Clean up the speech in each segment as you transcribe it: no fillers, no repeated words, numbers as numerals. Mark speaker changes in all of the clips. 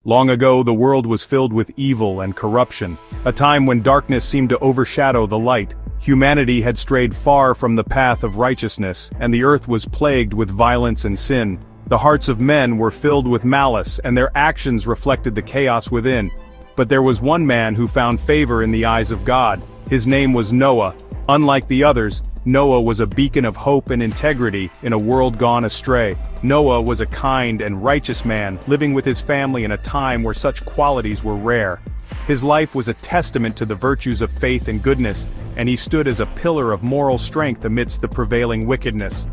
Speaker 1: Long ago, the world was filled with evil and corruption, a time when darkness seemed to overshadow the light. Humanity had strayed far from the path of righteousness, and the earth was plagued with violence and sin. The hearts of men were filled with malice, and their actions reflected the chaos within. But there was one man who found favor in the eyes of God. His name was Noah. Unlike the others, Noah was a beacon of hope and integrity in a world gone astray. Noah was a kind and righteous man, living with his family in a time where such qualities were rare. His life was a testament to the virtues of faith and goodness, and he stood as a pillar of moral strength amidst the prevailing wickedness.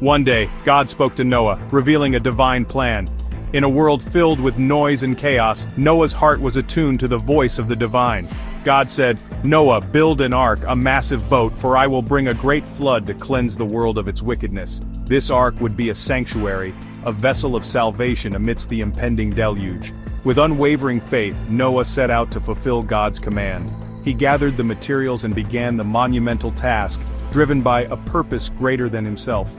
Speaker 1: One day, God spoke to Noah, revealing a divine plan. In a world filled with noise and chaos, Noah's heart was attuned to the voice of the divine. God said, "Noah, build an ark, a massive boat, for I will bring a great flood to cleanse the world of its wickedness." This ark would be a sanctuary, a vessel of salvation amidst the impending deluge. With unwavering faith, Noah set out to fulfill God's command. He gathered the materials and began the monumental task, driven by a purpose greater than himself.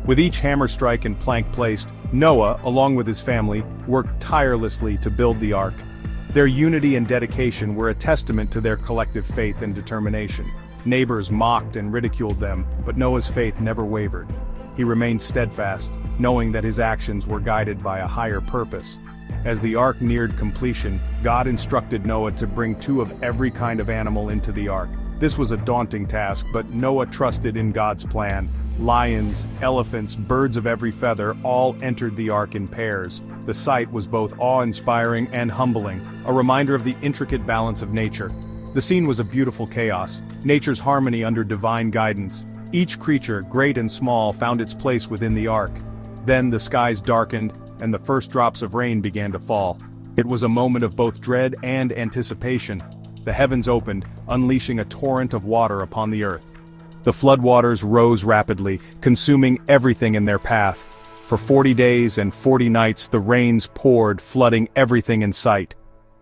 Speaker 1: With each hammer strike and plank placed, Noah, along with his family, worked tirelessly to build the ark. Their unity and dedication were a testament to their collective faith and determination. Neighbors mocked and ridiculed them, but Noah's faith never wavered. He remained steadfast, knowing that his actions were guided by a higher purpose. As the ark neared completion, God instructed Noah to bring 2 of every kind of animal into the ark. This was a daunting task, but Noah trusted in God's plan. Lions, elephants, birds of every feather all entered the ark in pairs. The sight was both awe-inspiring and humbling, a reminder of the intricate balance of nature. The scene was a beautiful chaos, nature's harmony under divine guidance. Each creature, great and small, found its place within the ark. Then the skies darkened, and the first drops of rain began to fall. It was a moment of both dread and anticipation. The heavens opened, unleashing a torrent of water upon the earth. The floodwaters rose rapidly, consuming everything in their path. For 40 days and 40 nights the rains poured, flooding everything in sight.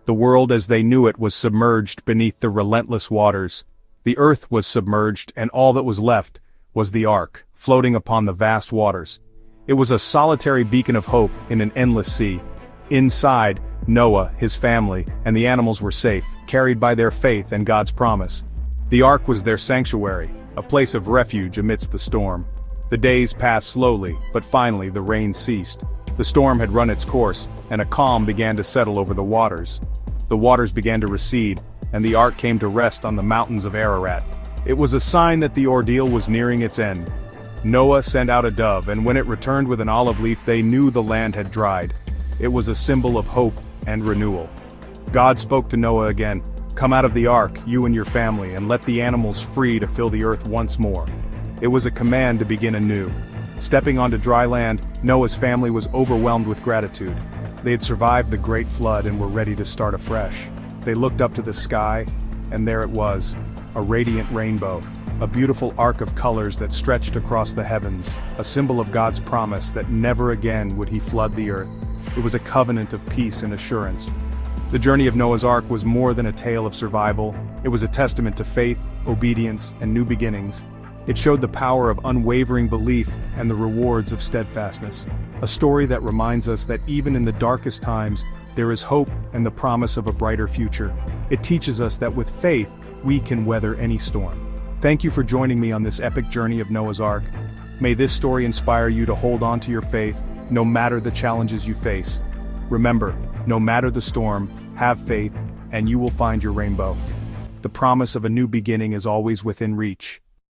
Speaker 1: The world as they knew it was submerged beneath the relentless waters. The earth was submerged, and all that was left was the ark, floating upon the vast waters. It was a solitary beacon of hope in an endless sea. Inside, Noah, his family, and the animals were safe, carried by their faith and God's promise. The ark was their sanctuary, a place of refuge amidst the storm. The days passed slowly, but finally the rain ceased. The storm had run its course, and a calm began to settle over the waters. The waters began to recede, and the ark came to rest on the mountains of Ararat. It was a sign that the ordeal was nearing its end. Noah sent out a dove, and when it returned with an olive leaf, they knew the land had dried. It was a symbol of hope and renewal. God spoke to Noah again. "Come out of the ark, you and your family, and let the animals free to fill the earth once more." It was a command to begin anew. Stepping onto dry land, Noah's family was overwhelmed with gratitude. They had survived the great flood and were ready to start afresh. They looked up to the sky, and there it was, a radiant rainbow, a beautiful arc of colors that stretched across the heavens, a symbol of God's promise that never again would he flood the earth. It was a covenant of peace and assurance. The journey of Noah's Ark was more than a tale of survival. It was a testament to faith, obedience, and new beginnings. It showed the power of unwavering belief and the rewards of steadfastness. A story that reminds us that even in the darkest times, there is hope and the promise of a brighter future. It teaches us that with faith, we can weather any storm. Thank you for joining me on this epic journey of Noah's Ark. May this story inspire you to hold on to your faith, no matter the challenges you face. Remember, no matter the storm, have faith, and you will find your rainbow. The promise of a new beginning is always within reach.